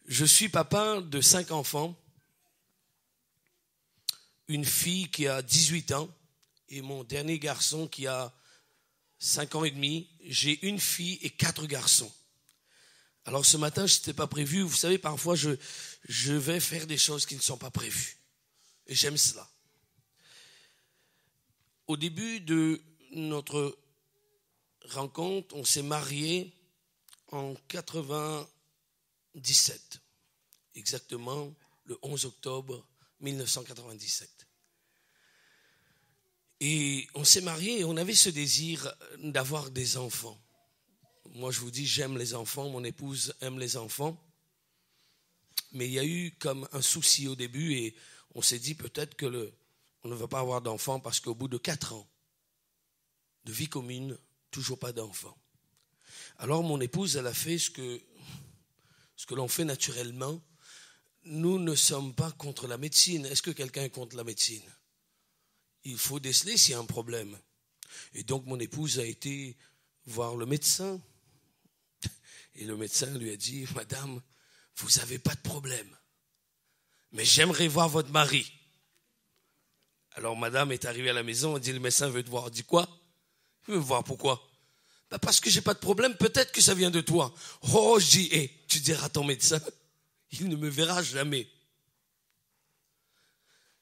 Je suis papa de 5 enfants, une fille qui a 18 ans et mon dernier garçon qui a 5 ans et demi. J'ai une fille et 4 garçons. Alors ce matin, ce n'était pas prévu. Vous savez, parfois, je vais faire des choses qui ne sont pas prévues. Et j'aime cela. Au début de notre rencontre, on s'est mariés en 97. Exactement le 11 octobre 1997. Et on s'est mariés et on avait ce désir d'avoir des enfants. Moi, je vous dis, j'aime les enfants, mon épouse aime les enfants. Mais il y a eu comme un souci au début et on s'est dit peut-être que on ne va pas avoir d'enfants parce qu'au bout de 4 ans de vie commune, toujours pas d'enfants. Alors mon épouse, elle a fait ce que l'on fait naturellement. Nous ne sommes pas contre la médecine. Est-ce que quelqu'un est contre la médecine? Il faut déceler s'il y a un problème. Et donc mon épouse a été voir le médecin. Et le médecin lui a dit, Madame, vous n'avez pas de problème. Mais j'aimerais voir votre mari. Alors madame est arrivée à la maison, elle dit, le médecin veut te voir. Elle dit quoi? Il veut me voir, pourquoi? Parce que j'ai pas de problème, peut-être que ça vient de toi. Oh, je dis, tu diras à ton médecin, il ne me verra jamais.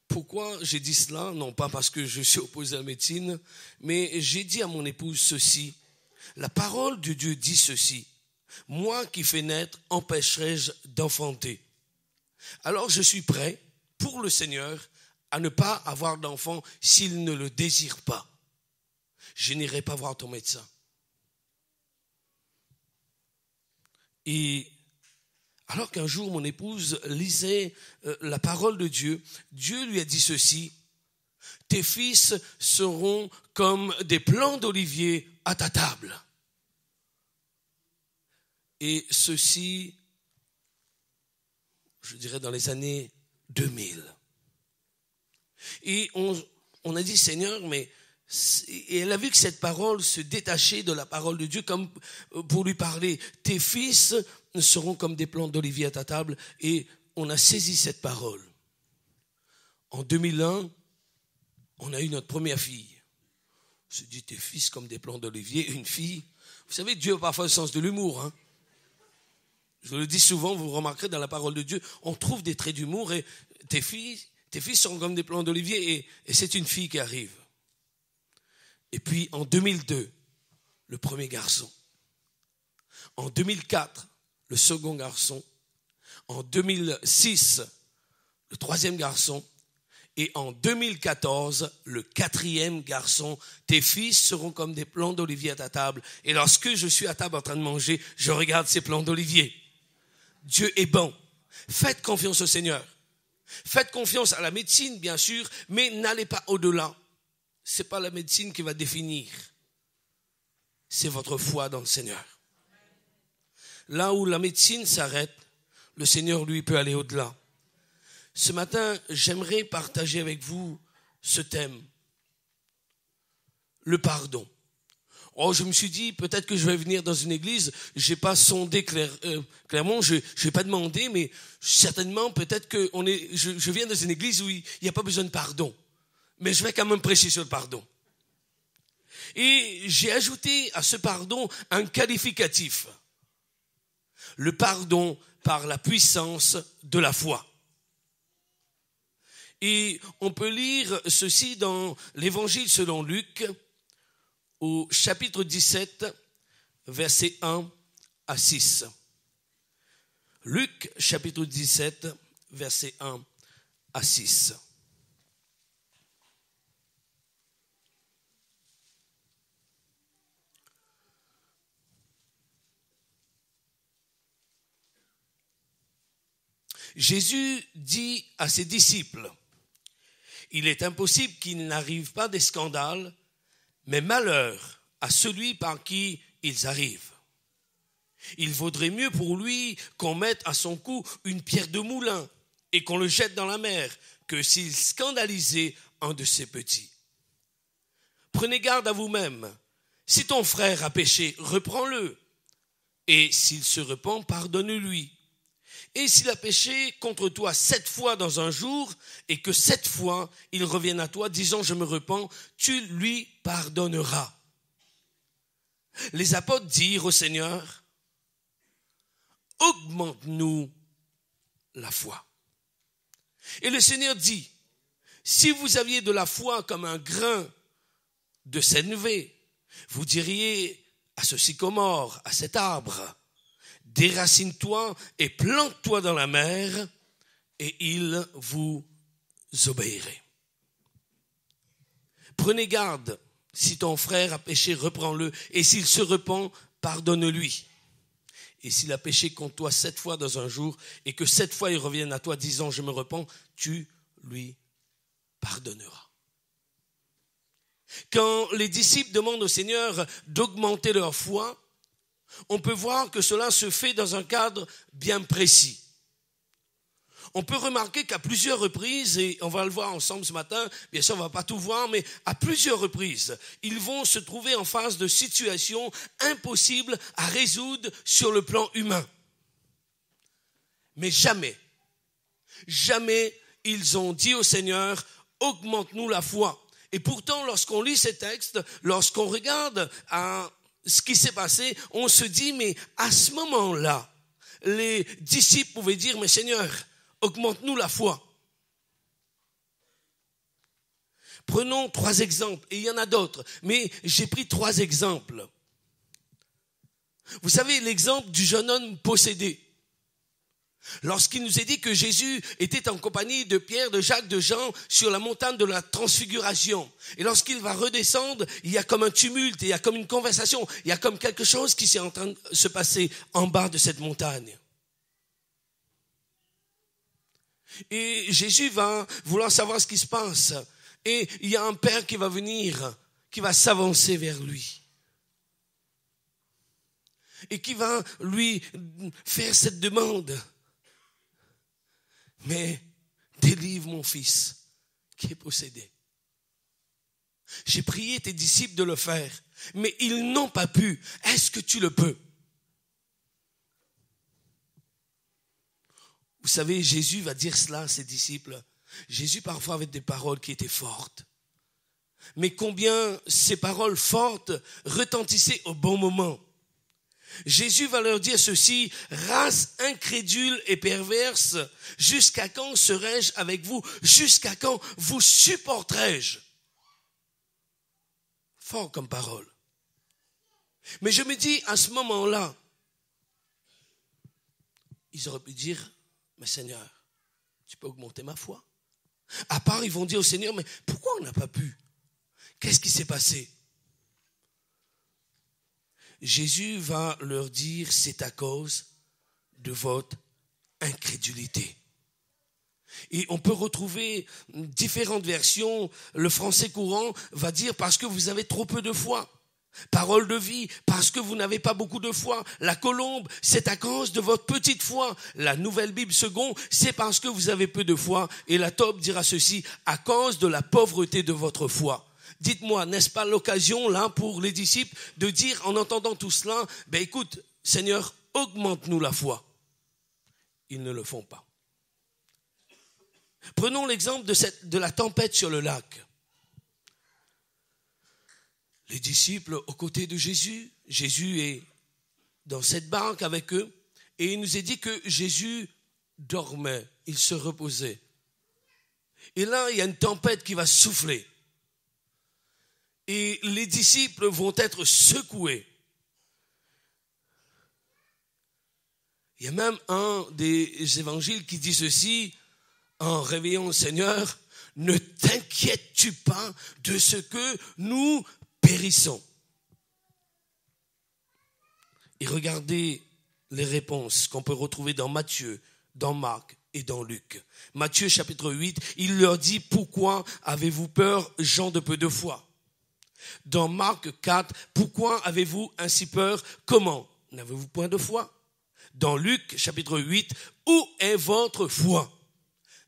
Pourquoi j'ai dit cela? Non pas parce que je suis opposé à la médecine, mais j'ai dit à mon épouse ceci. La parole de Dieu dit ceci. Moi qui fais naître, empêcherai-je d'enfanter? Alors je suis prêt, pour le Seigneur, à ne pas avoir d'enfant s'il ne le désire pas. Je n'irai pas voir ton médecin. Et alors qu'un jour mon épouse lisait la parole de Dieu, Dieu lui a dit ceci, tes fils seront comme des plants d'olivier à ta table. Et ceci, je dirais dans les années 2000. Et on a dit, Seigneur, mais... Et elle a vu que cette parole se détachait de la parole de Dieu comme pour lui parler. Tes fils seront comme des plants d'olivier à ta table. Et on a saisi cette parole. En 2001, on a eu notre première fille. On se dit, tes fils comme des plants d'olivier, une fille. Vous savez, Dieu a parfois le sens de l'humour. Hein? Je le dis souvent, vous remarquerez dans la parole de Dieu, on trouve des traits d'humour et tes fils seront comme des plants d'olivier et c'est une fille qui arrive. Et puis en 2002, le premier garçon. En 2004, le second garçon. En 2006, le troisième garçon. Et en 2014, le quatrième garçon. Tes fils seront comme des plants d'olivier à ta table. Et lorsque je suis à table en train de manger, je regarde ces plants d'olivier. Dieu est bon. Faites confiance au Seigneur. Faites confiance à la médecine, bien sûr, mais n'allez pas au-delà. Ce n'est pas la médecine qui va définir. C'est votre foi dans le Seigneur. Là où la médecine s'arrête, le Seigneur, lui, peut aller au-delà. Ce matin, j'aimerais partager avec vous ce thème. Le pardon. Oh, je me suis dit, peut-être que je vais venir dans une église, je n'ai pas sondé clairement, je n'ai pas demandé, mais certainement, peut-être que je viens dans une église où il n'y a pas besoin de pardon. Mais je vais quand même prêcher sur le pardon. Et j'ai ajouté à ce pardon un qualificatif. Le pardon par la puissance de la foi. Et on peut lire ceci dans l'Évangile selon Luc, au chapitre 17, versets 1 à 6. Luc, chapitre 17, versets 1 à 6. Jésus dit à ses disciples, il est impossible qu'il n'arrive pas des scandales, mais malheur à celui par qui ils arrivent. Il vaudrait mieux pour lui qu'on mette à son cou une pierre de moulin et qu'on le jette dans la mer que s'il scandalisait un de ses petits. Prenez garde à vous-même. Si ton frère a péché, reprends-le. Et s'il se repent, pardonne-lui. Et s'il a péché contre toi 7 fois dans un jour, et que 7 fois il revienne à toi, disant je me repens, tu lui pardonneras. Les apôtres dirent au Seigneur, augmente-nous la foi. Et le Seigneur dit, si vous aviez de la foi comme un grain de sénévé, vous diriez à ce sycomore, à cet arbre, déracine-toi et plante-toi dans la mer, et il vous obéirait. Prenez garde, si ton frère a péché, reprends-le, et s'il se repent, pardonne-lui. Et s'il a péché contre toi 7 fois dans un jour, et que 7 fois il revienne à toi disant je me repens, tu lui pardonneras. Quand les disciples demandent au Seigneur d'augmenter leur foi, on peut voir que cela se fait dans un cadre bien précis. On peut remarquer qu'à plusieurs reprises, et on va le voir ensemble ce matin, bien sûr on ne va pas tout voir, mais à plusieurs reprises, ils vont se trouver en face de situations impossibles à résoudre sur le plan humain. Mais jamais ils ont dit au Seigneur, augmente-nous la foi. Et pourtant, lorsqu'on lit ces textes, lorsqu'on regarde à ce qui s'est passé, on se dit, mais à ce moment-là, les disciples pouvaient dire, mais Seigneur, augmente-nous la foi. Prenons 3 exemples, et il y en a d'autres, mais j'ai pris 3 exemples. Vous savez, l'exemple du jeune homme possédé. Lorsqu'il nous est dit que Jésus était en compagnie de Pierre, de Jacques, de Jean sur la montagne de la transfiguration. Et lorsqu'il va redescendre, il y a comme un tumulte, il y a comme une conversation, il y a comme quelque chose qui s'est en train de se passer en bas de cette montagne. Et Jésus va vouloir savoir ce qui se passe. Et il y a un père qui va venir, qui va s'avancer vers lui. Et qui va lui faire cette demande. Mais délivre mon fils qui est possédé. J'ai prié tes disciples de le faire, mais ils n'ont pas pu. Est-ce que tu le peux? Vous savez, Jésus va dire cela à ses disciples. Jésus parfois avait des paroles qui étaient fortes. Mais combien ces paroles fortes retentissaient au bon moment. Jésus va leur dire ceci, race incrédule et perverse, jusqu'à quand serai-je avec vous? Jusqu'à quand vous supporterai-je? Fort comme parole. Mais je me dis, à ce moment-là, ils auraient pu dire, mais Seigneur, tu peux augmenter ma foi? À part, ils vont dire au Seigneur, mais pourquoi on n'a pas pu? Qu'est-ce qui s'est passé? Jésus va leur dire, c'est à cause de votre incrédulité. Et on peut retrouver différentes versions. Le français courant va dire, parce que vous avez trop peu de foi. Parole de vie, parce que vous n'avez pas beaucoup de foi. La colombe, c'est à cause de votre petite foi. La nouvelle Bible seconde, c'est parce que vous avez peu de foi. Et la taupe dira ceci, à cause de la pauvreté de votre foi. Dites-moi, n'est-ce pas l'occasion là pour les disciples de dire en entendant tout cela, ben écoute, Seigneur, augmente-nous la foi. Ils ne le font pas. Prenons l'exemple de la tempête sur le lac. Les disciples aux côtés de Jésus, Jésus est dans cette barque avec eux et il nous est dit que Jésus dormait, il se reposait. Et là, il y a une tempête qui va souffler. Et les disciples vont être secoués. Il y a même un des évangiles qui dit ceci, en réveillant le Seigneur, ne t'inquiètes-tu pas de ce que nous périssons. Et regardez les réponses qu'on peut retrouver dans Matthieu, dans Marc et dans Luc. Matthieu chapitre 8, il leur dit, pourquoi avez-vous peur, gens de peu de foi? Dans Marc 4, pourquoi avez-vous ainsi peur? Comment? N'avez-vous point de foi? Dans Luc chapitre 8, où est votre foi?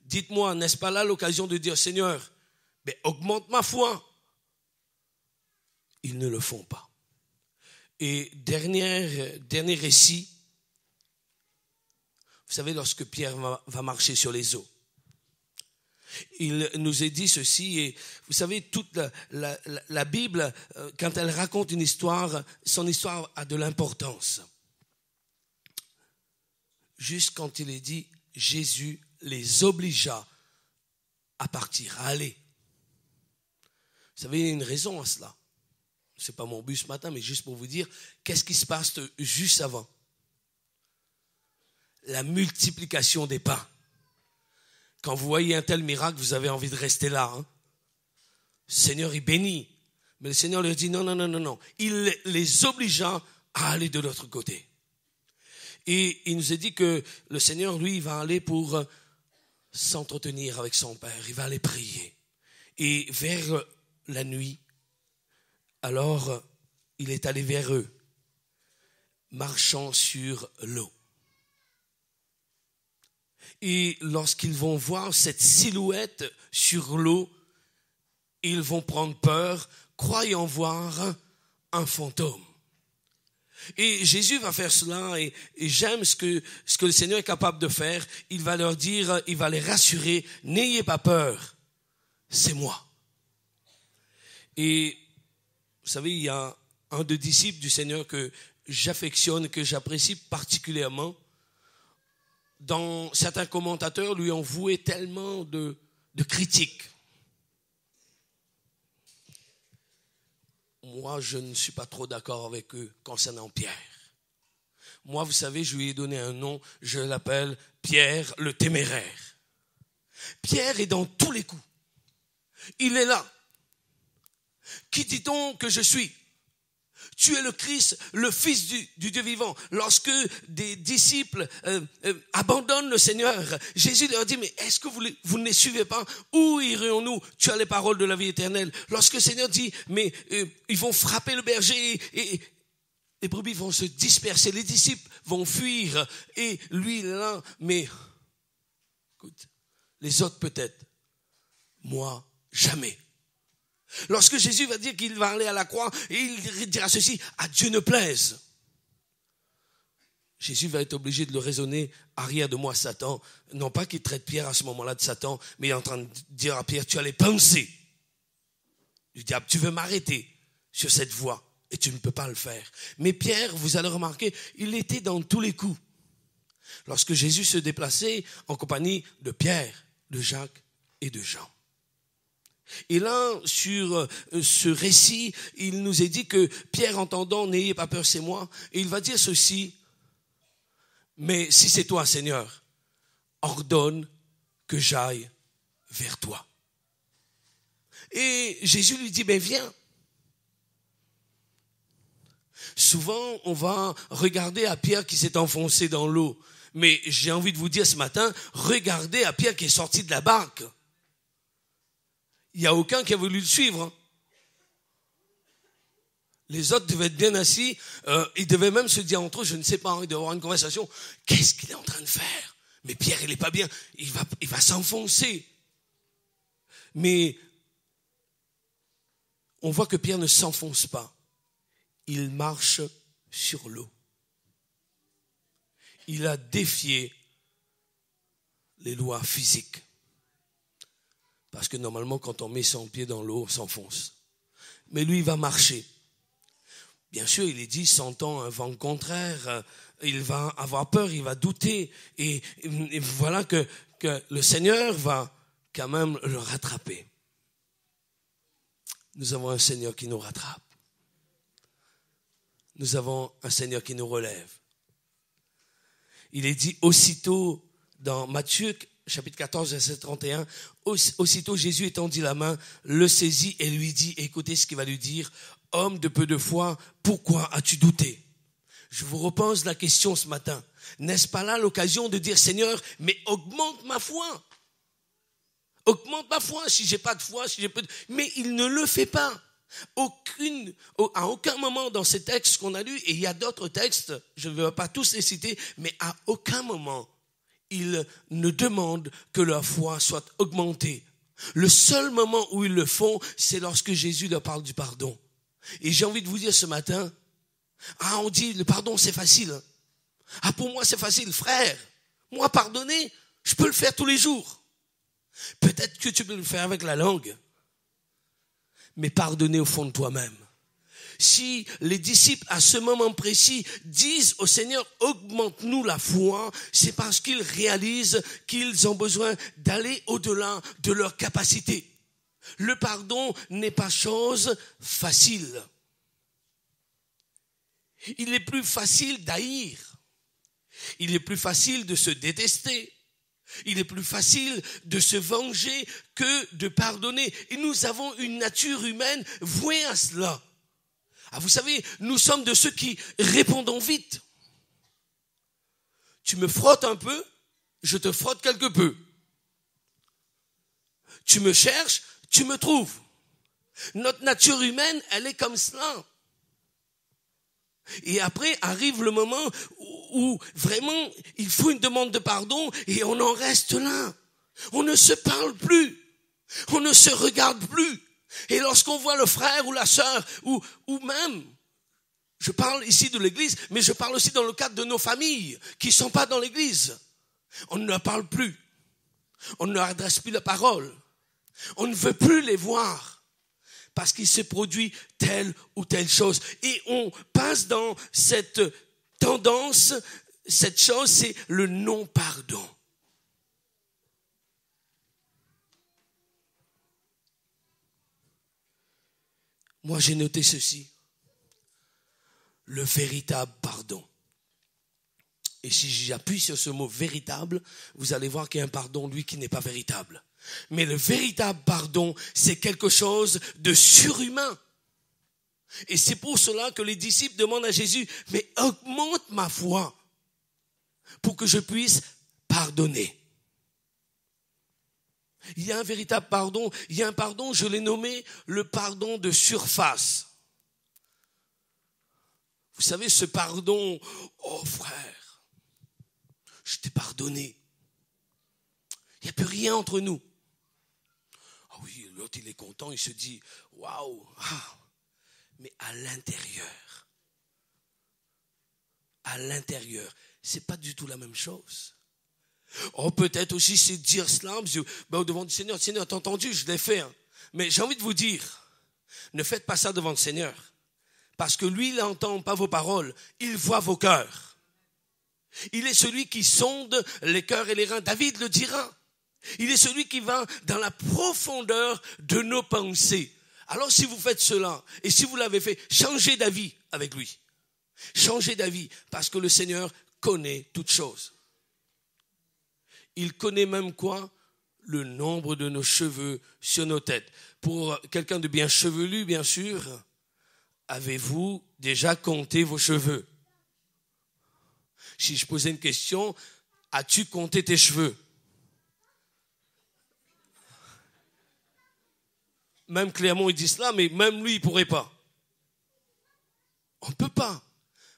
Dites-moi, n'est-ce pas là l'occasion de dire, Seigneur, mais augmente ma foi? Ils ne le font pas. Et dernier récit, vous Vous savez, lorsque Pierre va marcher sur les eaux, il nous est dit ceci, et vous savez, toute la Bible, quand elle raconte une histoire, son histoire a de l'importance. Juste quand il est dit, Jésus les obligea à partir, à aller. Vous savez, il y a une raison à cela. Ce n'est pas mon but ce matin, mais juste pour vous dire, qu'est-ce qui se passe juste avant? La multiplication des pains. Quand vous voyez un tel miracle, vous avez envie de rester là. Hein? Le Seigneur, il bénit. Mais le Seigneur leur dit non. Il les obligea à aller de l'autre côté. Et il nous a dit que le Seigneur, lui, va aller pour s'entretenir avec son Père. Il va aller prier. Et vers la nuit, alors, il est allé vers eux, marchant sur l'eau. Et lorsqu'ils vont voir cette silhouette sur l'eau, ils vont prendre peur, croyant voir un fantôme. Et Jésus va faire cela, et j'aime ce que le Seigneur est capable de faire. Il va leur dire, il va les rassurer, n'ayez pas peur, c'est moi. Et vous savez, il y a un des disciples du Seigneur que j'affectionne, que j'apprécie particulièrement. Dans certains commentateurs lui ont voué tellement de critiques. Moi, je ne suis pas trop d'accord avec eux concernant Pierre. Moi, vous savez, je lui ai donné un nom, je l'appelle Pierre le téméraire. Pierre est dans tous les coups. Il est là. Qui dit-on que je suis? Tu es le Christ, le Fils du Dieu vivant. Lorsque des disciples abandonnent le Seigneur, Jésus leur dit, mais est-ce que vous ne les suivez pas? Où irions-nous? Tu as les paroles de la vie éternelle. Lorsque le Seigneur dit, mais ils vont frapper le berger et les brebis vont se disperser, les disciples vont fuir et lui il est là, mais écoute, les autres peut-être, moi jamais. Lorsque Jésus va dire qu'il va aller à la croix, et il dira ceci, à Dieu ne plaise. Jésus va être obligé de le raisonner, arrière de moi Satan. Non pas qu'il traite Pierre à ce moment-là de Satan, mais il est en train de dire à Pierre, tu as les pensées du diable, tu veux m'arrêter sur cette voie et tu ne peux pas le faire. Mais Pierre, vous allez remarquer, il était dans tous les coups. Lorsque Jésus se déplaçait en compagnie de Pierre, de Jacques et de Jean. Et là, sur ce récit, il nous est dit que Pierre, entendant, n'ayez pas peur, c'est moi. Et il va dire ceci, mais si c'est toi, Seigneur, ordonne que j'aille vers toi. Et Jésus lui dit, ben viens. Souvent, on va regarder à Pierre qui s'est enfoncé dans l'eau. Mais j'ai envie de vous dire ce matin, regardez à Pierre qui est sorti de la barque. Il n'y a aucun qui a voulu le suivre. Les autres devaient être bien assis. Ils devaient même se dire entre eux, je ne sais pas, ils devaient avoir une conversation. Qu'est-ce qu'il est en train de faire? Mais Pierre, il n'est pas bien. Il va s'enfoncer. Mais on voit que Pierre ne s'enfonce pas. Il marche sur l'eau. Il a défié les lois physiques. Parce que normalement, quand on met son pied dans l'eau, on s'enfonce. Mais lui, il va marcher. Bien sûr, il est dit, sentant un vent contraire, il va avoir peur, il va douter. Et voilà que le Seigneur va quand même le rattraper. Nous avons un Seigneur qui nous rattrape. Nous avons un Seigneur qui nous relève. Il est dit aussitôt dans Matthieu, chapitre 14, verset 31, aussitôt Jésus étendit la main, le saisit et lui dit, écoutez ce qu'il va lui dire, homme de peu de foi, pourquoi as-tu douté? Je vous repose la question ce matin. N'est-ce pas là l'occasion de dire, Seigneur, mais augmente ma foi. Augmente ma foi, si j'ai pas de foi, si j'ai peu de... Mais il ne le fait pas. À aucun moment dans ces textes qu'on a lus, et il y a d'autres textes, je ne vais pas tous les citer, mais à aucun moment, ils ne demandent que leur foi soit augmentée. Le seul moment où ils le font, c'est lorsque Jésus leur parle du pardon. Et j'ai envie de vous dire ce matin, on dit le pardon c'est facile. Pour moi c'est facile, frère. Moi, pardonner, je peux le faire tous les jours. Peut-être que tu peux le faire avec la langue. Mais pardonner au fond de toi-même. Si les disciples, à ce moment précis, disent au Seigneur, augmente-nous la foi, c'est parce qu'ils réalisent qu'ils ont besoin d'aller au-delà de leur capacité. Le pardon n'est pas chose facile. Il est plus facile d'haïr. Il est plus facile de se détester. Il est plus facile de se venger que de pardonner. Et nous avons une nature humaine vouée à cela. Ah, vous savez, nous sommes de ceux qui répondons vite. Tu me frottes un peu, je te frotte quelque peu. Tu me cherches, tu me trouves. Notre nature humaine, elle est comme cela. Et après arrive le moment où vraiment il faut une demande de pardon et on en reste là. On ne se parle plus. On ne se regarde plus. Et lorsqu'on voit le frère ou la sœur ou même, je parle ici de l'église, mais je parle aussi dans le cadre de nos familles qui ne sont pas dans l'église. On ne leur parle plus. On ne leur adresse plus la parole. On ne veut plus les voir parce qu'il se produit telle ou telle chose. Et on passe dans cette tendance, cette chose, c'est le non-pardon. Moi, j'ai noté ceci. Le véritable pardon. Et si j'appuie sur ce mot véritable, vous allez voir qu'il y a un pardon, lui, qui n'est pas véritable. Mais le véritable pardon, c'est quelque chose de surhumain. Et c'est pour cela que les disciples demandent à Jésus, mais augmente ma foi pour que je puisse pardonner. Il y a un véritable pardon, il y a un pardon, je l'ai nommé le pardon de surface. Vous savez, ce pardon, oh frère, je t'ai pardonné. Il n'y a plus rien entre nous. Ah oui, l'autre il est content, il se dit, waouh, mais à l'intérieur, c'est pas du tout la même chose. Oh, peut-être aussi c'est dire cela, au devant du Seigneur, t'as entendu, je l'ai fait. Mais j'ai envie de vous dire, ne faites pas ça devant le Seigneur. Parce que lui, il n'entend pas vos paroles, il voit vos cœurs. Il est celui qui sonde les cœurs et les reins. David le dira. Il est celui qui va dans la profondeur de nos pensées. Alors si vous faites cela, et si vous l'avez fait, changez d'avis avec lui. Changez d'avis, parce que le Seigneur connaît toutes choses. Il connaît même quoi? Le nombre de nos cheveux sur nos têtes. Pour quelqu'un de bien chevelu, bien sûr, avez-vous déjà compté vos cheveux? Si je posais une question, as-tu compté tes cheveux? Même Clermont, il dit cela, mais même lui, il ne pourrait pas. On ne peut pas.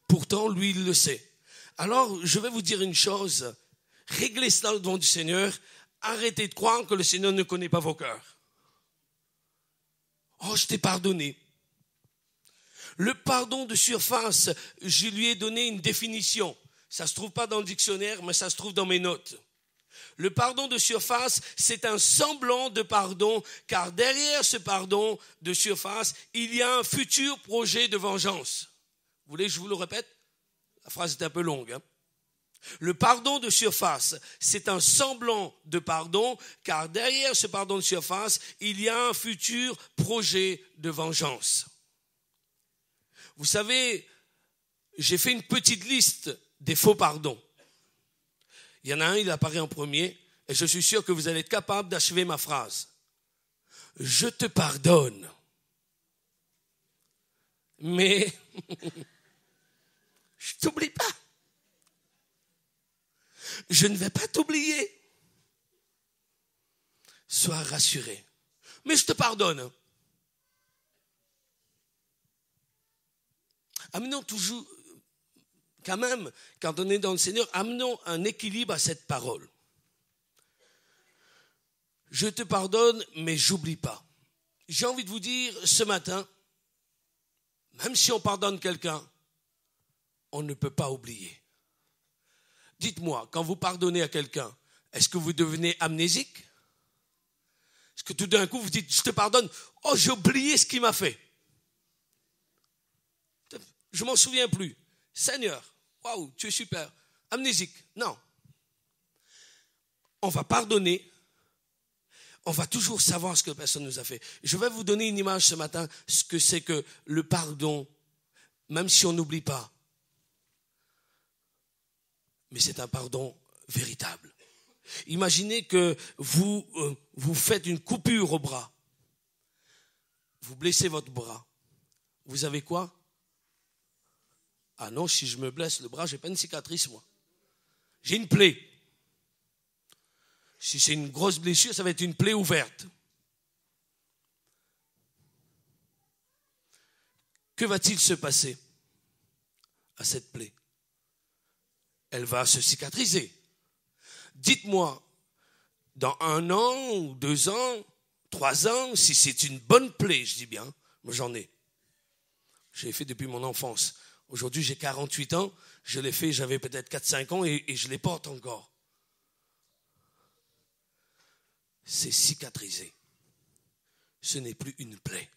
Pourtant, lui, il le sait. Alors, je vais vous dire une chose. Réglez cela devant du Seigneur. Arrêtez de croire que le Seigneur ne connaît pas vos cœurs. Oh, je t'ai pardonné. Le pardon de surface, je lui ai donné une définition. Ça ne se trouve pas dans le dictionnaire, mais ça se trouve dans mes notes. Le pardon de surface, c'est un semblant de pardon, car derrière ce pardon de surface, il y a un futur projet de vengeance. Vous voulez que je vous le répète? La phrase est un peu longue. Le pardon de surface, c'est un semblant de pardon, car derrière ce pardon de surface, il y a un futur projet de vengeance. Vous savez, j'ai fait une petite liste des faux pardons. Il y en a un, il apparaît en premier, et je suis sûr que vous allez être capable d'achever ma phrase. Je te pardonne, mais je ne t'oublie pas. Je ne vais pas t'oublier. Sois rassuré. Mais je te pardonne. Amenons toujours, quand même, quand on est dans le Seigneur, amenons un équilibre à cette parole. Je te pardonne, mais j'oublie pas. J'ai envie de vous dire ce matin, même si on pardonne quelqu'un, on ne peut pas oublier. Dites-moi, quand vous pardonnez à quelqu'un, est-ce que vous devenez amnésique? Est-ce que tout d'un coup vous dites, je te pardonne, oh j'ai oublié ce qu'il m'a fait. Je m'en souviens plus. Seigneur, waouh, tu es super. Amnésique, non. On va pardonner. On va toujours savoir ce que la personne nous a fait. Je vais vous donner une image ce matin, ce que c'est que le pardon, même si on n'oublie pas. Mais c'est un pardon véritable. Imaginez que vous faites une coupure au bras. Vous blessez votre bras. Vous avez quoi? Ah non, si je me blesse le bras, je n'ai pas une cicatrice, moi. J'ai une plaie. Si c'est une grosse blessure, ça va être une plaie ouverte. Que va-t-il se passer à cette plaie? Elle va se cicatriser. Dites-moi, dans 1 an, ou 2 ans, 3 ans, si c'est une bonne plaie, je dis bien, moi j'en ai. J'ai fait depuis mon enfance. Aujourd'hui, j'ai 48 ans. Je l'ai fait, j'avais peut-être 4-5 ans et je les porte encore. C'est cicatrisé. Ce n'est plus une plaie.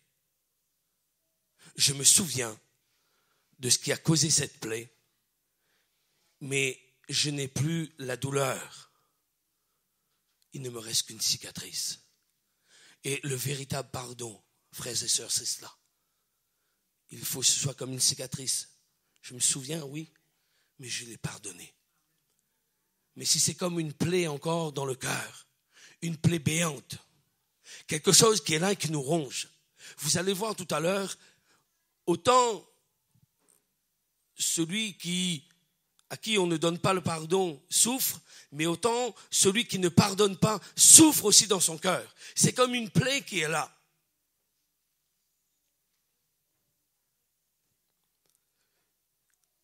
Je me souviens de ce qui a causé cette plaie, mais je n'ai plus la douleur. Il ne me reste qu'une cicatrice. Et le véritable pardon, frères et sœurs, c'est cela. Il faut que ce soit comme une cicatrice. Je me souviens, oui, mais je l'ai pardonné. Mais si c'est comme une plaie encore dans le cœur, une plaie béante, quelque chose qui est là et qui nous ronge, vous allez voir tout à l'heure, autant celui à qui on ne donne pas le pardon souffre, mais autant celui qui ne pardonne pas souffre aussi dans son cœur. C'est comme une plaie qui est là.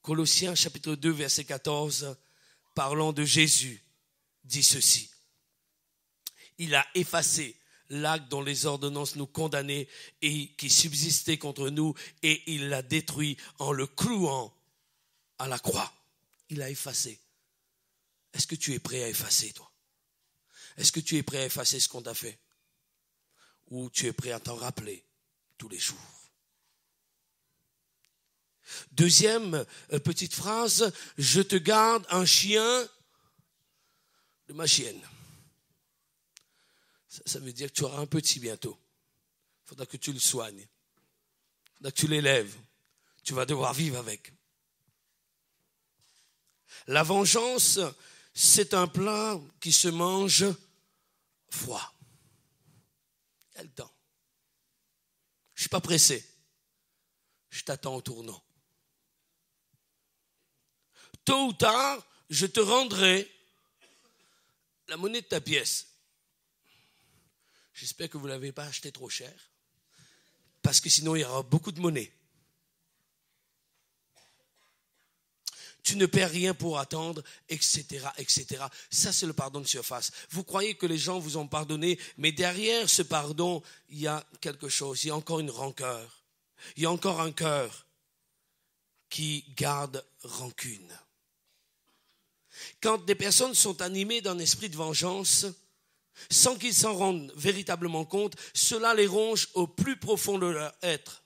Colossiens chapitre 2, verset 14, parlant de Jésus, dit ceci. Il a effacé l'acte dont les ordonnances nous condamnaient et qui subsistait contre nous, et il l'a détruit en le clouant à la croix. Il a effacé. Est-ce que tu es prêt à effacer, toi? Est-ce que tu es prêt à effacer ce qu'on t'a fait? Ou tu es prêt à t'en rappeler tous les jours? Deuxième petite phrase, je te garde un chien de ma chienne. Ça veut dire que tu auras un petit bientôt. Il faudra que tu le soignes. Il faudra que tu l'élèves. Tu vas devoir vivre avec. La vengeance, c'est un plat qui se mange froid. Il y a le temps. Je ne suis pas pressé. Je t'attends au tournant. Tôt ou tard, je te rendrai la monnaie de ta pièce. J'espère que vous ne l'avez pas acheté trop cher, parce que sinon il y aura beaucoup de monnaie. Tu ne perds rien pour attendre, etc., etc. Ça, c'est le pardon de surface. Vous croyez que les gens vous ont pardonné, mais derrière ce pardon, il y a quelque chose, il y a encore une rancœur. Il y a encore un cœur qui garde rancune. Quand des personnes sont animées d'un esprit de vengeance, sans qu'ils s'en rendent véritablement compte, cela les ronge au plus profond de leur être,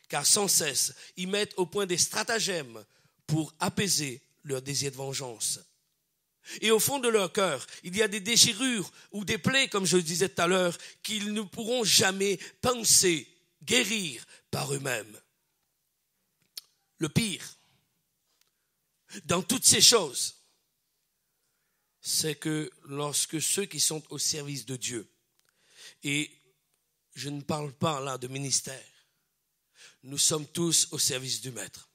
car sans cesse, ils mettent au point des stratagèmes pour apaiser leur désir de vengeance. Et au fond de leur cœur, il y a des déchirures ou des plaies, comme je le disais tout à l'heure, qu'ils ne pourront jamais penser, guérir par eux-mêmes. Le pire, dans toutes ces choses, c'est que lorsque ceux qui sont au service de Dieu, et je ne parle pas là de ministère, nous sommes tous au service du Maître.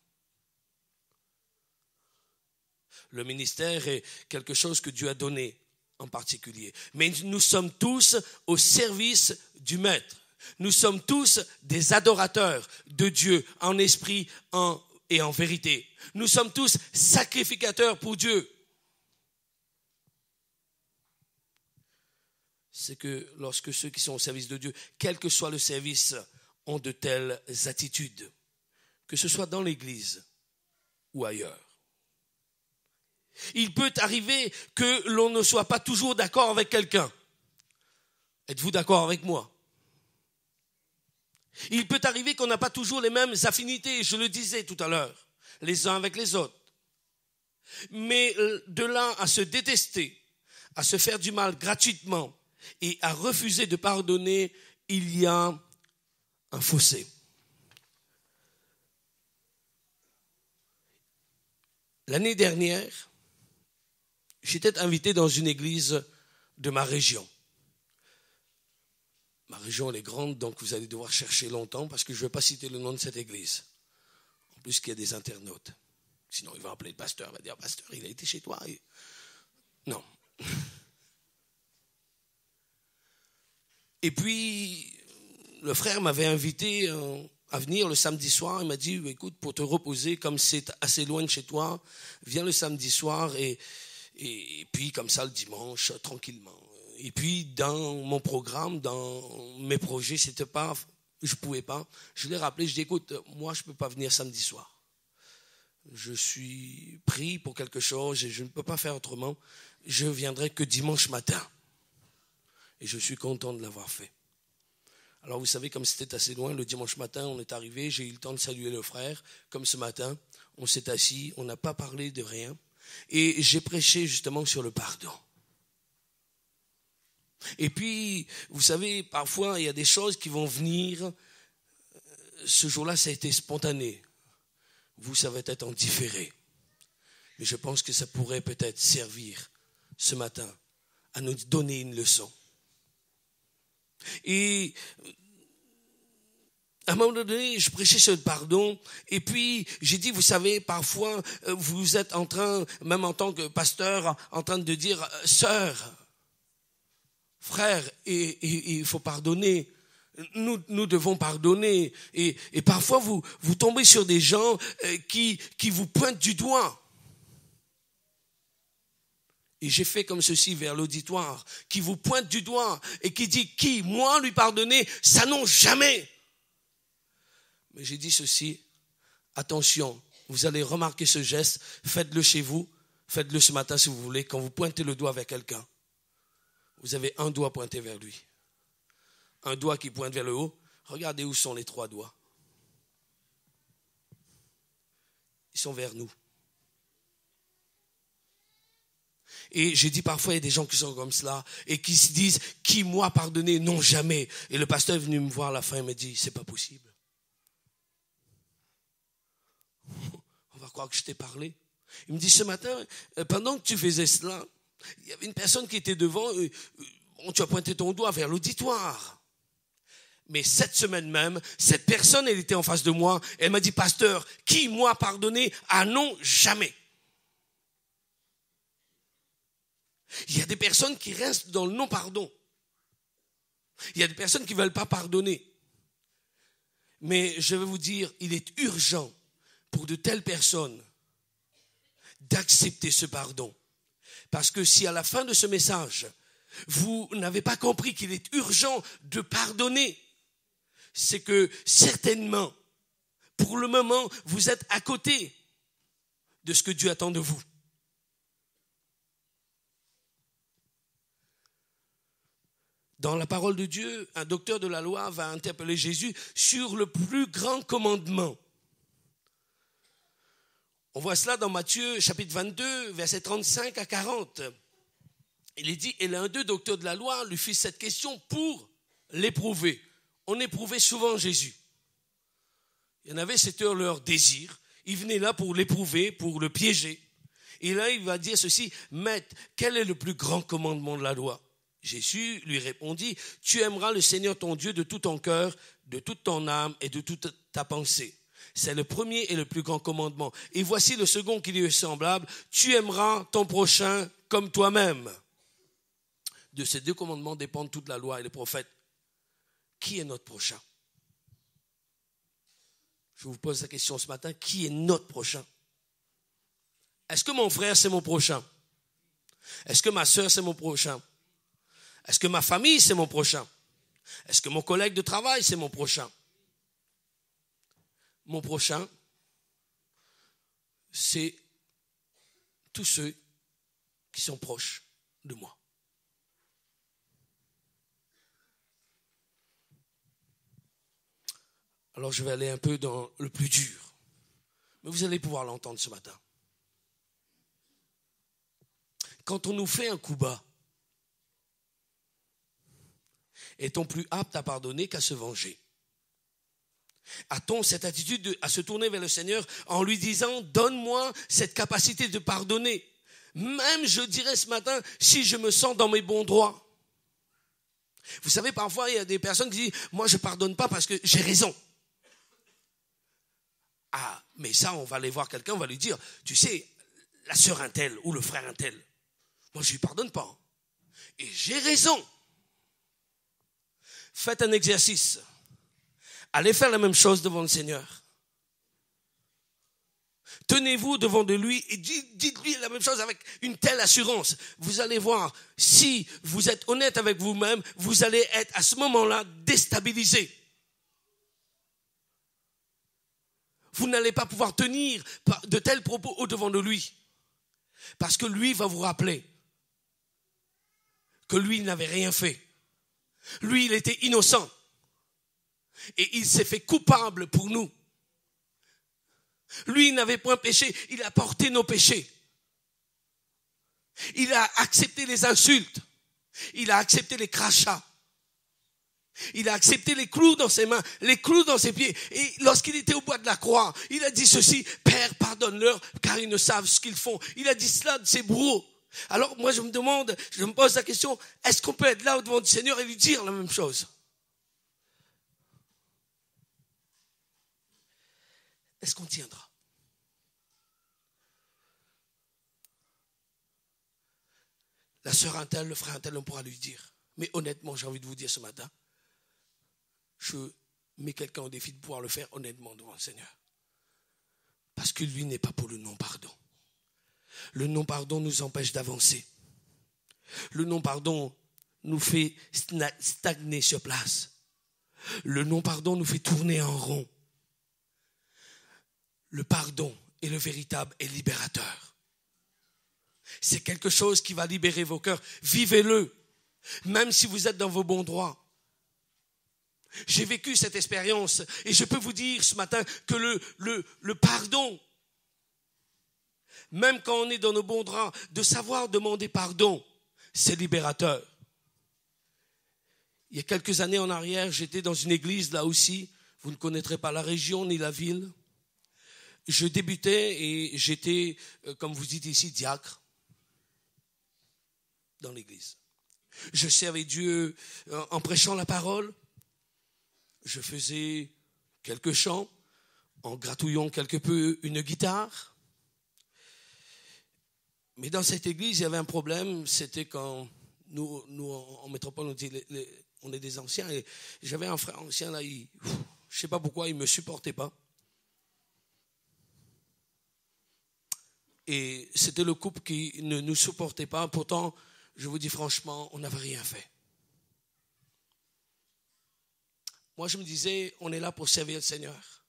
Le ministère est quelque chose que Dieu a donné en particulier. Mais nous sommes tous au service du Maître. Nous sommes tous des adorateurs de Dieu en esprit et en vérité. Nous sommes tous sacrificateurs pour Dieu. C'est que lorsque ceux qui sont au service de Dieu, quel que soit le service, ont de telles attitudes, que ce soit dans l'Église ou ailleurs. Il peut arriver que l'on ne soit pas toujours d'accord avec quelqu'un. Êtes-vous d'accord avec moi? Il peut arriver qu'on n'a pas toujours les mêmes affinités, je le disais tout à l'heure, les uns avec les autres. Mais de là à se détester, à se faire du mal gratuitement et à refuser de pardonner, il y a un fossé. L'année dernière, j'étais invité dans une église de ma région. Ma région, elle est grande, donc vous allez devoir chercher longtemps parce que je ne vais pas citer le nom de cette église. En plus qu'il y a des internautes. Sinon, il va appeler le pasteur, il va dire, pasteur, il a été chez toi. Non. Et puis, le frère m'avait invité à venir le samedi soir. Il m'a dit, écoute, pour te reposer, comme c'est assez loin de chez toi, viens le samedi soir et puis comme ça le dimanche, tranquillement. Et puis, dans mon programme, dans mes projets, c'était pas, je pouvais pas. Je l'ai rappelé, je dis, écoute, moi, je peux pas venir samedi soir. Je suis pris pour quelque chose et je ne peux pas faire autrement. Je viendrai que dimanche matin. Et je suis content de l'avoir fait. Alors, vous savez, comme c'était assez loin, le dimanche matin, on est arrivé, j'ai eu le temps de saluer le frère. Comme ce matin, on s'est assis, on n'a pas parlé de rien. Et j'ai prêché justement sur le pardon. Et puis, vous savez, parfois, il y a des choses qui vont venir. Ce jour-là, ça a été spontané. Vous, ça va être en différé. Mais je pense que ça pourrait peut-être servir ce matin à nous donner une leçon. Et à un moment donné, je prêchais sur le pardon. Et puis, j'ai dit, vous savez, parfois, vous êtes en train, même en tant que pasteur, en train de dire, sœur, frère, et il faut pardonner. Nous devons pardonner. Et parfois, vous tombez sur des gens qui vous pointent du doigt. Et j'ai fait comme ceci vers l'auditoire, qui vous pointe du doigt et qui dit, qui, moi, lui pardonner, ça non jamais. Mais j'ai dit ceci, attention, vous allez remarquer ce geste, faites-le chez vous, faites-le ce matin si vous voulez, quand vous pointez le doigt vers quelqu'un. Vous avez un doigt pointé vers lui. Un doigt qui pointe vers le haut. Regardez où sont les 3 doigts. Ils sont vers nous. Et j'ai dit parfois, il y a des gens qui sont comme cela et qui se disent, qui moi pardonné, non jamais. Et le pasteur est venu me voir à la fin et me dit, c'est pas possible. On va croire que je t'ai parlé. Il me dit, ce matin, pendant que tu faisais cela, il y avait une personne qui était devant, tu as pointé ton doigt vers l'auditoire. Mais cette semaine même, cette personne, elle était en face de moi, elle m'a dit, pasteur, qui moi pardonné? Ah non, jamais. Il y a des personnes qui restent dans le non-pardon. Il y a des personnes qui ne veulent pas pardonner. Mais je vais vous dire, il est urgent pour de telles personnes d'accepter ce pardon. Parce que si à la fin de ce message, vous n'avez pas compris qu'il est urgent de pardonner, c'est que certainement, pour le moment, vous êtes à côté de ce que Dieu attend de vous. Dans la parole de Dieu, un docteur de la loi va interpeller Jésus sur le plus grand commandement. On voit cela dans Matthieu chapitre 22, versets 35 à 40. Il est dit, et l'un d'eux, docteur de la loi, lui fit cette question pour l'éprouver. On éprouvait souvent Jésus. Il y en avait, c'était leur désir. Il venait là pour l'éprouver, pour le piéger. Et là, il va dire ceci, Maître, quel est le plus grand commandement de la loi? Jésus lui répondit, tu aimeras le Seigneur ton Dieu de tout ton cœur, de toute ton âme et de toute ta pensée. C'est le premier et le plus grand commandement. Et voici le second qui lui est semblable, tu aimeras ton prochain comme toi-même. De ces 2 commandements dépendent toute la loi et les prophètes. Qui est notre prochain? Je vous pose la question ce matin, qui est notre prochain? Est-ce que mon frère c'est mon prochain? Est-ce que ma soeur c'est mon prochain? Est-ce que ma famille, c'est mon prochain? Est-ce que mon collègue de travail, c'est mon prochain? Mon prochain, c'est tous ceux qui sont proches de moi. Alors je vais aller un peu dans le plus dur. Mais vous allez pouvoir l'entendre ce matin. Quand on nous fait un coup bas, est-on plus apte à pardonner qu'à se venger? A-t-on cette attitude à se tourner vers le Seigneur en lui disant « Donne-moi cette capacité de pardonner ». Même, je dirais ce matin, si je me sens dans mes bons droits. Vous savez, parfois, il y a des personnes qui disent « Moi, je ne pardonne pas parce que j'ai raison ». Ah, mais ça, on va aller voir quelqu'un, on va lui dire « Tu sais, la sœur un tel ou le frère un tel, moi, je ne lui pardonne pas. Et j'ai raison. » Faites un exercice. Allez faire la même chose devant le Seigneur. Tenez-vous devant de lui et dites-lui la même chose avec une telle assurance. Vous allez voir, si vous êtes honnête avec vous-même, vous allez être à ce moment-là déstabilisé. Vous n'allez pas pouvoir tenir de tels propos au-devant de lui. Parce que lui va vous rappeler que lui, il n'avait rien fait. Lui, il était innocent. Et il s'est fait coupable pour nous. Lui, il n'avait point péché, il a porté nos péchés. Il a accepté les insultes. Il a accepté les crachats. Il a accepté les clous dans ses mains, les clous dans ses pieds. Et lorsqu'il était au bois de la croix, il a dit ceci, « Père, pardonne-leur, car ils ne savent ce qu'ils font. » Il a dit cela de ses bourreaux. Alors moi, je me pose la question, est-ce qu'on peut être là au devant du Seigneur et lui dire la même chose? Est-ce qu'on tiendra? La sœur un tel, le frère un tel, on pourra lui dire. Mais honnêtement, j'ai envie de vous dire ce matin, je mets quelqu'un au défi de pouvoir le faire honnêtement devant le Seigneur. Parce que lui n'est pas pour le non-pardon. Le non-pardon nous empêche d'avancer. Le non-pardon nous fait stagner sur place. Le non-pardon nous fait tourner en rond. Le pardon est le véritable et libérateur. C'est quelque chose qui va libérer vos cœurs. Vivez-le, même si vous êtes dans vos bons droits. J'ai vécu cette expérience et je peux vous dire ce matin que le pardon, même quand on est dans nos bons droits, de savoir demander pardon, c'est libérateur. Il y a quelques années en arrière, j'étais dans une église là aussi. Vous ne connaîtrez pas la région ni la ville. Je débutais et j'étais, comme vous dites ici, diacre dans l'église. Je servais Dieu en prêchant la parole. Je faisais quelques chants, en gratouillant quelque peu une guitare. Mais dans cette église, il y avait un problème, c'était quand nous en métropole, on est des anciens, et j'avais un frère ancien là, je ne sais pas pourquoi, il ne me supportait pas. Et c'était le couple qui ne nous supportait pas. Pourtant, je vous dis franchement, on n'avait rien fait. Moi, je me disais, on est là pour servir le Seigneur.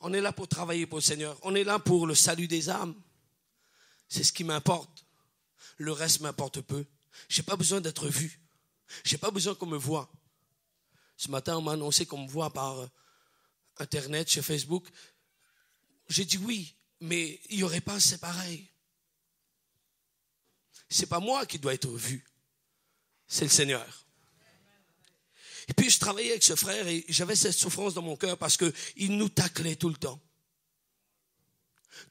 On est là pour travailler pour le Seigneur. On est là pour le salut des âmes. C'est ce qui m'importe. Le reste m'importe peu. Je n'ai pas besoin d'être vu. Je n'ai pas besoin qu'on me voie. Ce matin, on m'a annoncé qu'on me voit par Internet, sur Facebook. J'ai dit oui. Mais il n'y aurait pas, c'est pareil. Ce n'est pas moi qui dois être vu, c'est le Seigneur. Et puis je travaillais avec ce frère et j'avais cette souffrance dans mon cœur parce qu'il nous taclait tout le temps.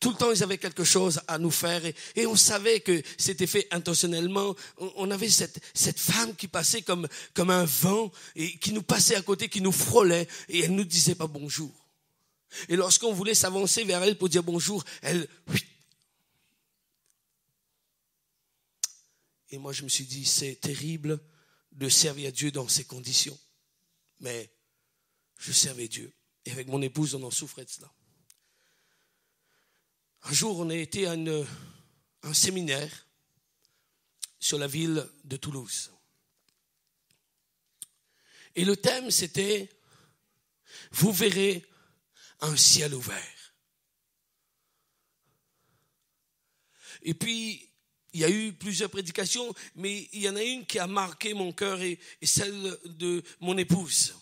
Tout le temps, ils avaient quelque chose à nous faire et on savait que c'était fait intentionnellement. On avait cette femme qui passait comme un vent et qui nous passait à côté, qui nous frôlait et elle ne nous disait pas bonjour. Et lorsqu'on voulait s'avancer vers elle pour dire bonjour, elle... Et moi, je me suis dit, c'est terrible de servir Dieu dans ces conditions. Mais je servais Dieu. Et avec mon épouse, on en souffrait de cela. Un jour, on a été à un séminaire sur la ville de Toulouse. Et le thème, c'était « Vous verrez un ciel ouvert ». Et puis, il y a eu plusieurs prédications, mais il y en a une qui a marqué mon cœur et celle de mon épouse.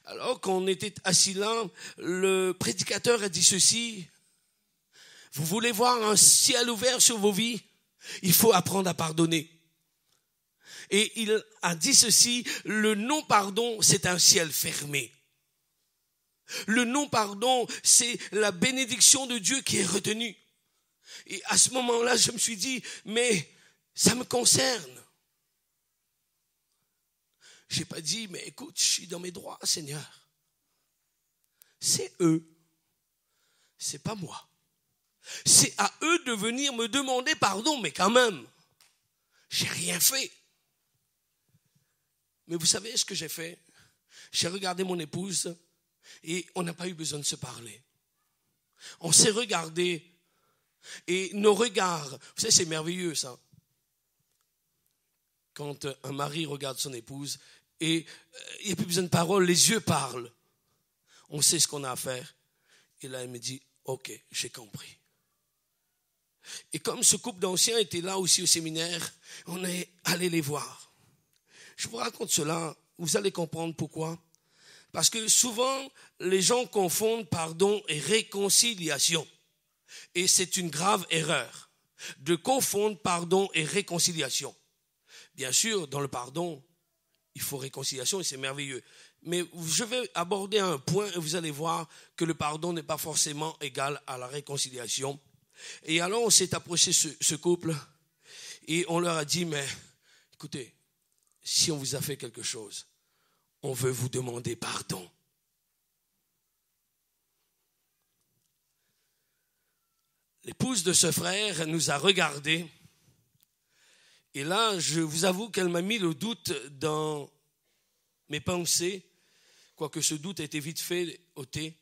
Alors qu'on était assis là, le prédicateur a dit ceci: vous voulez voir un ciel ouvert sur vos vies? Il faut apprendre à pardonner. Et il a dit ceci: le non-pardon, c'est un ciel fermé. Le non-pardon, c'est la bénédiction de Dieu qui est retenue. Et à ce moment-là, je me suis dit, mais ça me concerne. J'ai pas dit, mais écoute, je suis dans mes droits, Seigneur. C'est eux, c'est pas moi. C'est à eux de venir me demander pardon, mais quand même, j'ai rien fait. Mais vous savez ce que j'ai fait? J'ai regardé mon épouse et on n'a pas eu besoin de se parler. On s'est regardé et nos regards, vous savez, c'est merveilleux ça. Quand un mari regarde son épouse et il n'y a plus besoin de paroles, les yeux parlent. On sait ce qu'on a à faire. Et là, elle me dit, ok, j'ai compris. Et comme ce couple d'anciens était là aussi au séminaire, on est allé les voir. Je vous raconte cela, vous allez comprendre pourquoi. Parce que souvent, les gens confondent pardon et réconciliation. Et c'est une grave erreur de confondre pardon et réconciliation. Bien sûr, dans le pardon, il faut réconciliation et c'est merveilleux. Mais je vais aborder un point et vous allez voir que le pardon n'est pas forcément égal à la réconciliation. Et alors, on s'est approché ce couple et on leur a dit, mais écoutez, si on vous a fait quelque chose, on veut vous demander pardon. L'épouse de ce frère nous a regardés. Et là, je vous avoue qu'elle m'a mis le doute dans mes pensées, quoique ce doute a été vite fait ôté.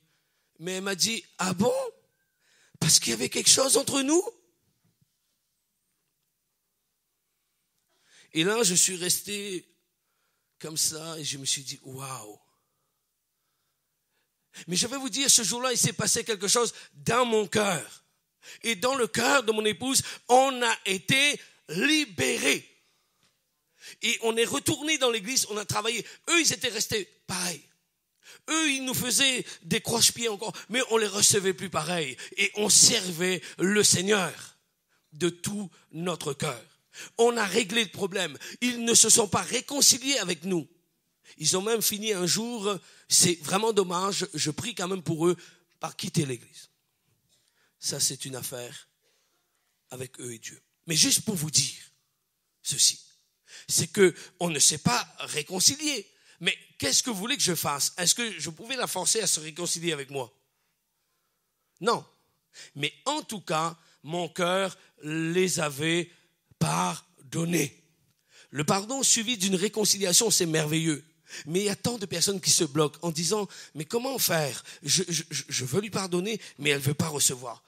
Mais elle m'a dit, ah bon? Parce qu'il y avait quelque chose entre nous? Et là, je suis resté comme ça et je me suis dit, waouh. Mais je vais vous dire, ce jour-là, il s'est passé quelque chose dans mon cœur. Et dans le cœur de mon épouse, on a été libérés. Et on est retourné dans l'église, on a travaillé. Eux, ils étaient restés pareil. Eux, ils nous faisaient des croche-pieds encore, mais on les recevait plus pareil. Et on servait le Seigneur de tout notre cœur. On a réglé le problème. Ils ne se sont pas réconciliés avec nous. Ils ont même fini un jour, c'est vraiment dommage, je prie quand même pour eux, par quitter l'église. Ça, c'est une affaire avec eux et Dieu. Mais juste pour vous dire ceci, c'est qu'on ne s'est pas réconcilié. Mais qu'est-ce que vous voulez que je fasse? Est-ce que je pouvais la forcer à se réconcilier avec moi? Non. Mais en tout cas, mon cœur les avait pardonnés. Le pardon suivi d'une réconciliation, c'est merveilleux. Mais il y a tant de personnes qui se bloquent en disant, mais comment faire? Je veux lui pardonner, mais elle ne veut pas recevoir.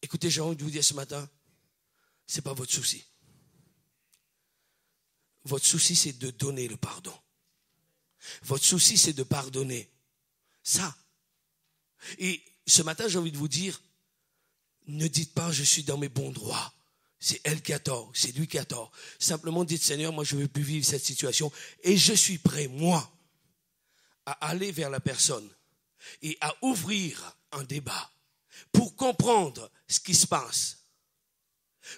Écoutez, j'ai envie de vous dire ce matin, ce n'est pas votre souci. Votre souci, c'est de donner le pardon. Votre souci, c'est de pardonner. Ça. Et ce matin, j'ai envie de vous dire, ne dites pas, je suis dans mes bons droits. C'est elle qui a tort, c'est lui qui a tort. Simplement dites, Seigneur, moi je ne veux plus vivre cette situation et je suis prêt, moi, à aller vers la personne et à ouvrir un débat pour comprendre ce qui se passe,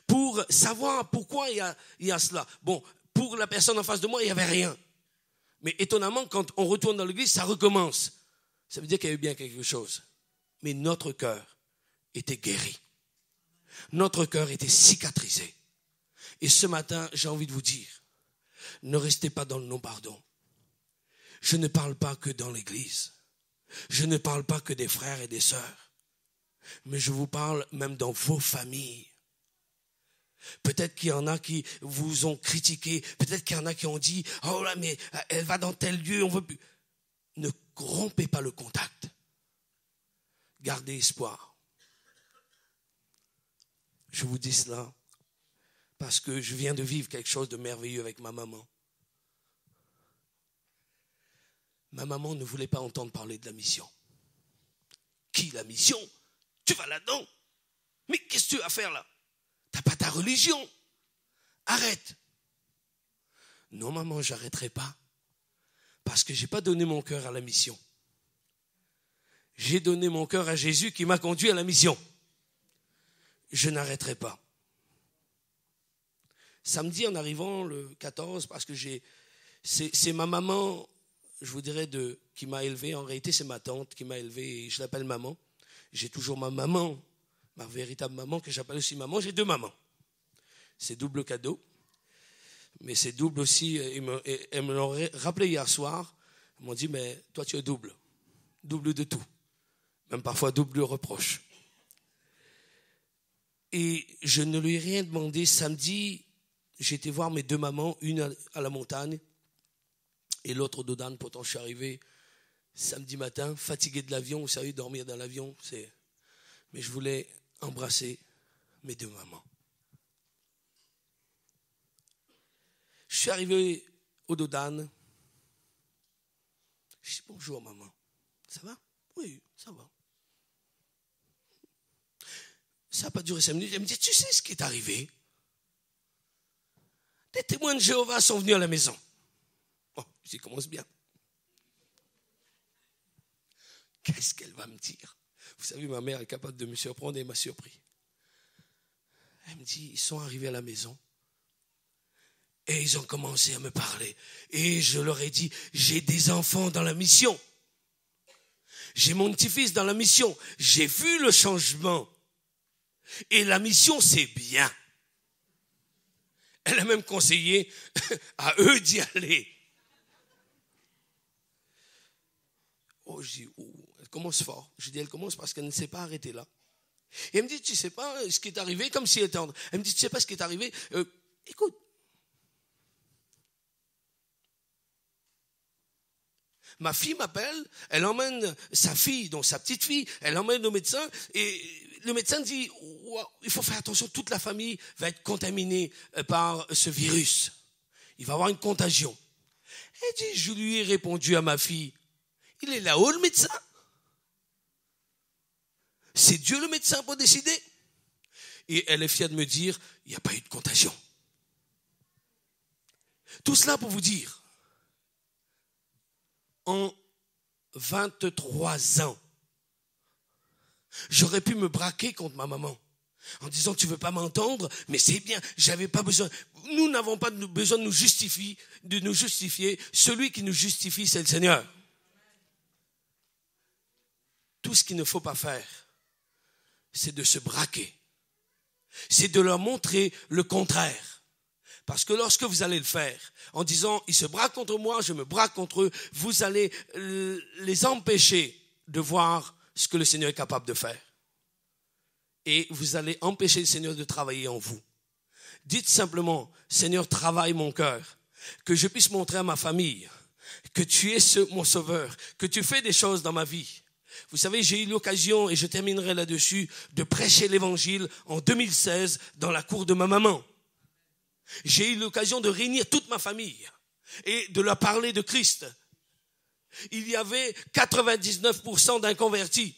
pour savoir pourquoi il y a cela. Bon, pour la personne en face de moi, il n'y avait rien. Mais étonnamment, quand on retourne dans l'église, ça recommence. Ça veut dire qu'il y a eu bien quelque chose. Mais notre cœur était guéri. Notre cœur était cicatrisé. Et ce matin, j'ai envie de vous dire, ne restez pas dans le non-pardon. Je ne parle pas que dans l'église. Je ne parle pas que des frères et des sœurs. Mais je vous parle même dans vos familles. Peut-être qu'il y en a qui vous ont critiqué. Peut-être qu'il y en a qui ont dit, oh là, mais elle va dans tel lieu, on veut plus. Ne rompez pas le contact. Gardez espoir. Je vous dis cela parce que je viens de vivre quelque chose de merveilleux avec ma maman. Ma maman ne voulait pas entendre parler de la mission. Qui, la mission? Tu vas là-dedans? Mais qu'est-ce que tu vas faire là? T'as pas ta religion. Arrête. Non, maman, j'arrêterai pas. Parce que j'ai pas donné mon cœur à la mission. J'ai donné mon cœur à Jésus qui m'a conduit à la mission. Je n'arrêterai pas. Samedi, en arrivant le 14, parce que c'est ma maman, je vous dirais, qui m'a élevé. En réalité, c'est ma tante qui m'a élevé et je l'appelle maman. J'ai toujours ma maman, ma véritable maman, que j'appelle aussi maman. J'ai 2 mamans. C'est double cadeau. Mais c'est double aussi. Elles me l'ont rappelé hier soir. Ils m'ont dit, mais toi, tu es double. Double de tout. Même parfois double de reproche. Et je ne lui ai rien demandé. Samedi, j'ai été voir mes 2 mamans, une à la montagne et l'autre au Dodane. Pourtant, je suis arrivé samedi matin, fatigué de l'avion. Vous savez, dormir dans l'avion, mais je voulais embrasser mes 2 mamans. Je suis arrivé au Dodane. Je dis bonjour maman. Ça va? Oui, ça va. Ça n'a pas duré 5 minutes. Elle me dit, tu sais ce qui est arrivé? Des témoins de Jéhovah sont venus à la maison. Oh, j'y commence bien. Qu'est-ce qu'elle va me dire? Vous savez, ma mère est capable de me surprendre et elle m'a surpris. Elle me dit, ils sont arrivés à la maison. Et ils ont commencé à me parler. Et je leur ai dit, j'ai des enfants dans la mission. J'ai mon petit-fils dans la mission. J'ai vu le changement. Et la mission, c'est bien. Elle a même conseillé à eux d'y aller. Oh, je dis, elle commence fort. Je dis, elle commence parce qu'elle ne s'est pas arrêtée là. Et elle me dit, tu sais pas ce qui est arrivé, comme si elle était en... Elle me dit, tu sais pas ce qui est arrivé? Écoute. Ma fille m'appelle, elle emmène sa fille, donc sa petite fille, elle emmène au médecin et le médecin dit, wow, il faut faire attention, toute la famille va être contaminée par ce virus. Il va y avoir une contagion. Elle dit, je lui ai répondu à ma fille, il est là-haut le médecin. C'est Dieu le médecin pour décider. Et elle est fière de me dire, il n'y a pas eu de contagion. Tout cela pour vous dire, en 23 ans, j'aurais pu me braquer contre ma maman en disant tu veux pas m'entendre, mais c'est bien, j'avais pas besoin. Nous n'avons pas besoin de nous justifier. Celui qui nous justifie, c'est le Seigneur. Tout ce qu'il ne faut pas faire, c'est de se braquer. C'est de leur montrer le contraire. Parce que lorsque vous allez le faire, en disant, ils se braquent contre moi, je me braque contre eux, vous allez les empêcher de voir ce que le Seigneur est capable de faire. Et vous allez empêcher le Seigneur de travailler en vous. Dites simplement, Seigneur, travaille mon cœur, que je puisse montrer à ma famille que tu es mon sauveur, que tu fais des choses dans ma vie. Vous savez, j'ai eu l'occasion, et je terminerai là-dessus, de prêcher l'évangile en 2016 dans la cour de ma maman. J'ai eu l'occasion de réunir toute ma famille et de leur parler de Christ. Il y avait 99% d'inconvertis.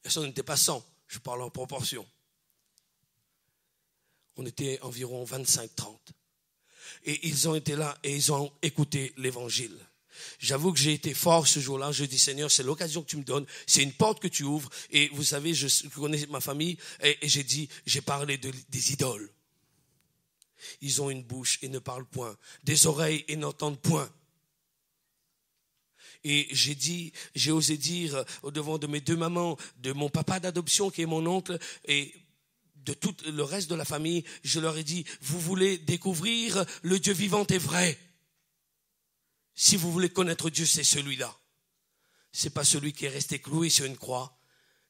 Ça n'était pas 100, je parle en proportion. On était environ 25-30. Et ils ont été là et ils ont écouté l'évangile. J'avoue que j'ai été fort ce jour-là. Je dis, Seigneur, c'est l'occasion que tu me donnes. C'est une porte que tu ouvres. Et vous savez, je connais ma famille et j'ai parlé des idoles. Ils ont une bouche et ne parlent point, des oreilles et n'entendent point. Et j'ai osé dire au devant de mes 2 mamans, de mon papa d'adoption qui est mon oncle et de tout le reste de la famille, je leur ai dit, vous voulez découvrir le Dieu vivant et vrai. Si vous voulez connaître Dieu, c'est celui-là. C'est pas celui qui est resté cloué sur une croix,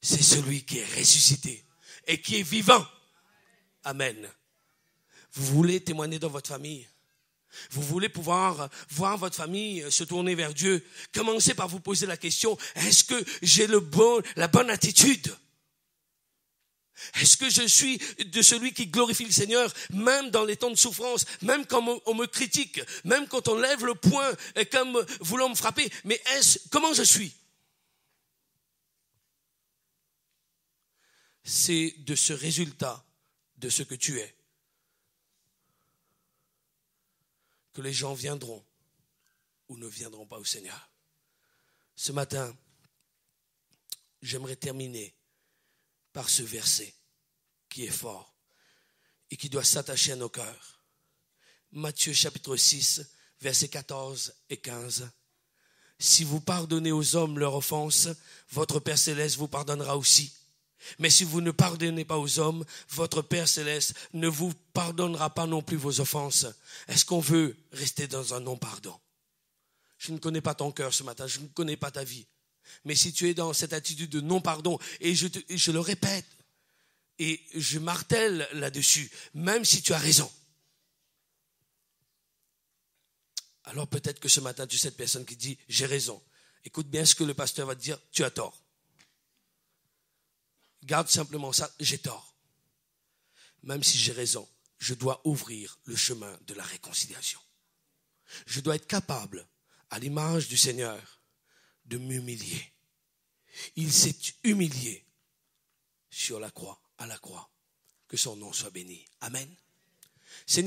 c'est celui qui est ressuscité et qui est vivant. Amen. Vous voulez témoigner dans votre famille? Vous voulez pouvoir voir votre famille se tourner vers Dieu? Commencez par vous poser la question, est-ce que j'ai la bonne attitude? Est-ce que je suis de celui qui glorifie le Seigneur, même dans les temps de souffrance, même quand on me critique, même quand on lève le poing comme voulant me frapper? Mais comment je suis? C'est de ce résultat de ce que tu es que les gens viendront ou ne viendront pas au Seigneur. Ce matin, j'aimerais terminer par ce verset qui est fort et qui doit s'attacher à nos cœurs. Matthieu chapitre 6, versets 14 et 15. Si vous pardonnez aux hommes leurs offenses, votre Père Céleste vous pardonnera aussi. Mais si vous ne pardonnez pas aux hommes, votre Père Céleste ne vous pardonnera pas non plus vos offenses. Est-ce qu'on veut rester dans un non-pardon? Je ne connais pas ton cœur ce matin, je ne connais pas ta vie. Mais si tu es dans cette attitude de non-pardon, et je le répète, et je martèle là-dessus, même si tu as raison, alors peut-être que ce matin, tu es cette personne qui dit « j'ai raison ». Écoute bien ce que le pasteur va te dire, tu as tort. Garde simplement ça, j'ai tort. Même si j'ai raison, je dois ouvrir le chemin de la réconciliation. Je dois être capable, à l'image du Seigneur, de m'humilier. Il s'est humilié sur la croix, à la croix. Que son nom soit béni. Amen. Seigneur,